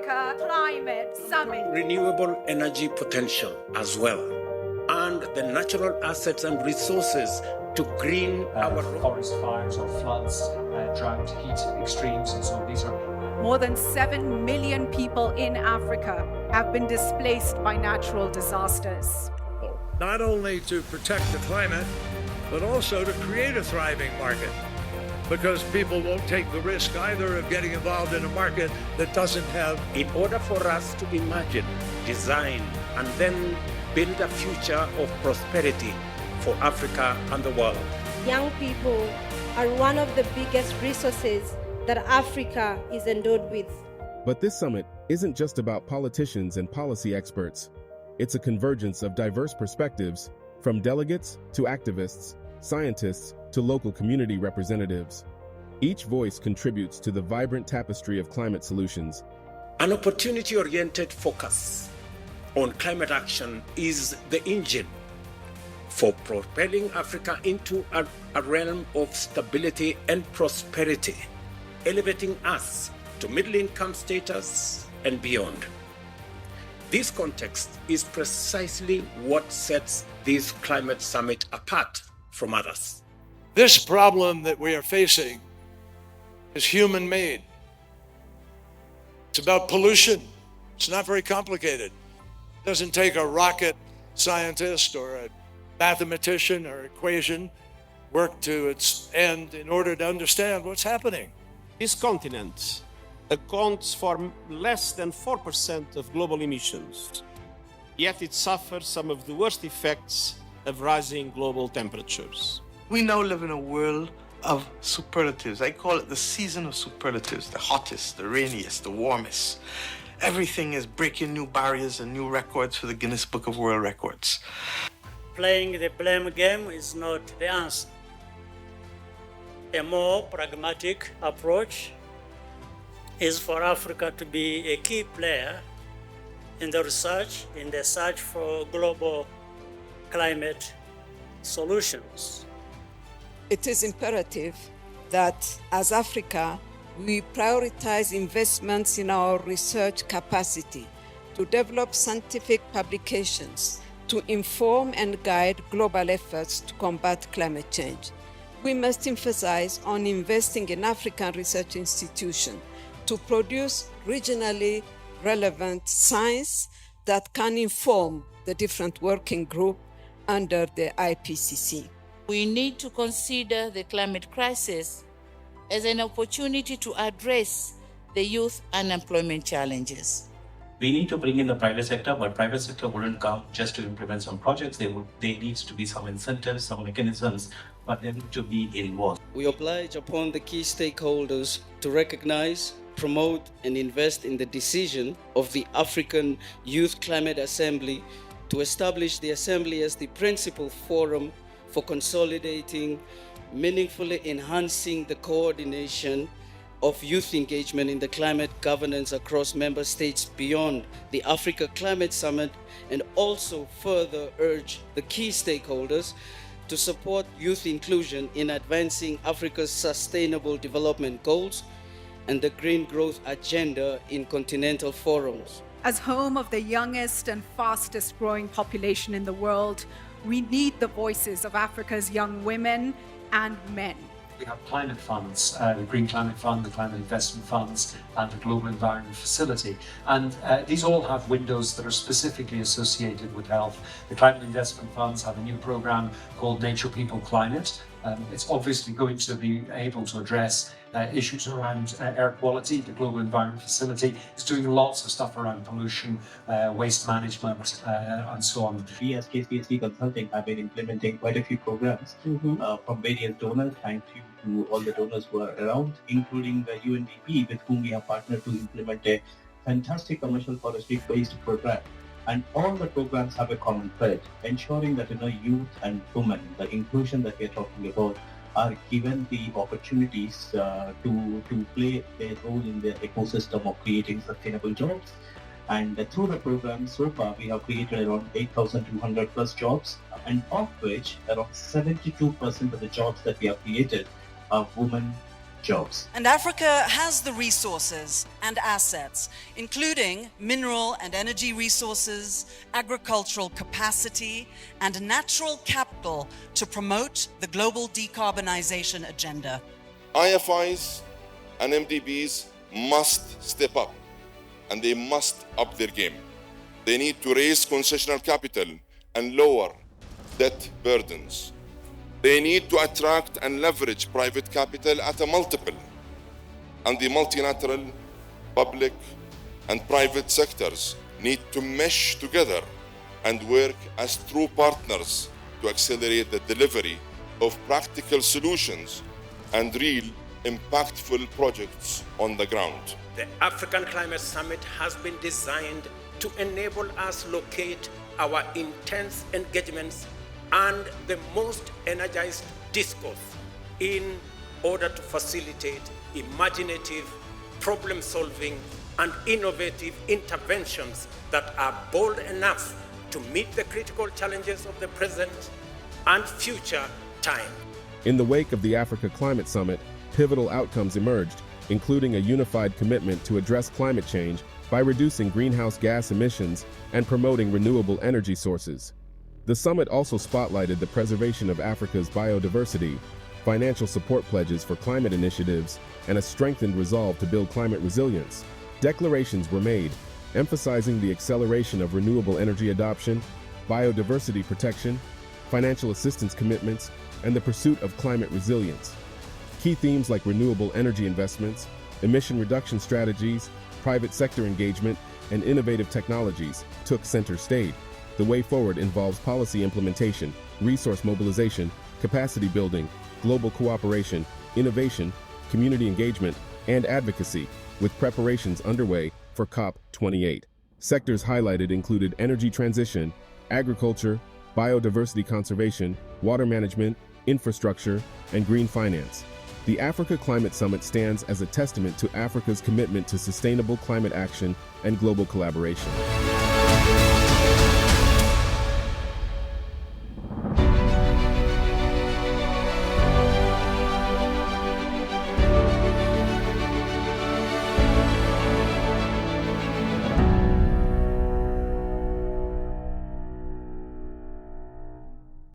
Africa Climate Summit. Renewable energy potential as well, and the natural assets and resources to green our forest fires or floods, drought, heat extremes, and so these are. More than 7 million people in Africa have been displaced by natural disasters. Not only to protect the climate, but also to create a thriving market, because people won't take the risk either of getting involved in a market that doesn't have. In order for us to imagine, design, and then build a future of prosperity for Africa and the world. Young people are one of the biggest resources that Africa is endowed with. But this summit isn't just about politicians and policy experts. It's a convergence of diverse perspectives, from delegates to activists, scientists to local community representatives. Each voice contributes to the vibrant tapestry of climate solutions. An opportunity-oriented focus on climate action is the engine for propelling Africa into a realm of stability and prosperity, elevating us to middle-income status and beyond. This context is precisely what sets this climate summit apart from others. This problem that we are facing is human-made. It's about pollution. It's not very complicated. It doesn't take a rocket scientist or a mathematician or equation work to its end in order to understand what's happening. This continent accounts for less than 4% of global emissions, yet it suffers some of the worst effects of rising global temperatures. We now live in a world of superlatives. I call it the season of superlatives, the hottest, the rainiest, the warmest. Everything is breaking new barriers and new records for the Guinness Book of World Records. Playing the blame game is not the answer. A more pragmatic approach is for Africa to be a key player in the research, in the search for global climate solutions. It is imperative that as Africa, we prioritize investments in our research capacity to develop scientific publications to inform and guide global efforts to combat climate change. We must emphasize on investing in African research institutions to produce regionally relevant science that can inform the different working groups under the IPCC. We need to consider the climate crisis as an opportunity to address the youth unemployment challenges. We need to bring in the private sector, but private sector wouldn't come just to implement some projects. There needs to be some incentives, some mechanisms, but they need to be involved. We oblige upon the key stakeholders to recognize, promote, and invest in the decision of the African Youth Climate Assembly to establish the Assembly as the principal forum for consolidating, meaningfully enhancing the coordination of youth engagement in the climate governance across member states beyond the Africa Climate Summit, and also further urge the key stakeholders to support youth inclusion in advancing Africa's sustainable development goals and the green growth agenda in continental forums. As home of the youngest and fastest growing population in the world, we need the voices of Africa's young women and men. We have climate funds, the Green Climate Fund, the Climate Investment Funds, and the Global Environment Facility. And these all have windows that are specifically associated with health. The Climate Investment Funds have a new program called Nature, People, Climate. It's obviously going to be able to address issues around air quality. The Global Environment Facility is doing lots of stuff around pollution, waste management, and so on. We as KCIC Consulting have been implementing quite a few programs from various donors. Thank you to all the donors who are around, including the UNDP, with whom we have partnered to implement a fantastic commercial forestry-based program. And all the programs have a common thread, ensuring that youth and women, the inclusion that we are talking about, are given the opportunities to play their role in the ecosystem of creating sustainable jobs. And through the program, so far, we have created around 8,200 plus jobs, and of which around 72% of the jobs that we have created are women jobs. And Africa has the resources and assets, including mineral and energy resources, agricultural capacity, and natural capital to promote the global decarbonization agenda. IFIs and MDBs must step up, and they must up their game. They need to raise concessional capital and lower debt burdens. They need to attract and leverage private capital at a multiple, and the multilateral, public, and private sectors need to mesh together and work as true partners to accelerate the delivery of practical solutions and real impactful projects on the ground. The African Climate Summit has been designed to enable us locate our intense engagements and the most energized discourse in order to facilitate imaginative, problem-solving, and innovative interventions that are bold enough to meet the critical challenges of the present and future time. In the wake of the Africa Climate Summit, pivotal outcomes emerged, including a unified commitment to address climate change by reducing greenhouse gas emissions and promoting renewable energy sources. The summit also spotlighted the preservation of Africa's biodiversity, financial support pledges for climate initiatives, and a strengthened resolve to build climate resilience. Declarations were made, emphasizing the acceleration of renewable energy adoption, biodiversity protection, financial assistance commitments, and the pursuit of climate resilience. Key themes like renewable energy investments, emission reduction strategies, private sector engagement, and innovative technologies took center stage. The way forward involves policy implementation, resource mobilization, capacity building, global cooperation, innovation, community engagement, and advocacy, with preparations underway for COP28. Sectors highlighted included energy transition, agriculture, biodiversity conservation, water management, infrastructure, and green finance. The Africa Climate Summit stands as a testament to Africa's commitment to sustainable climate action and global collaboration.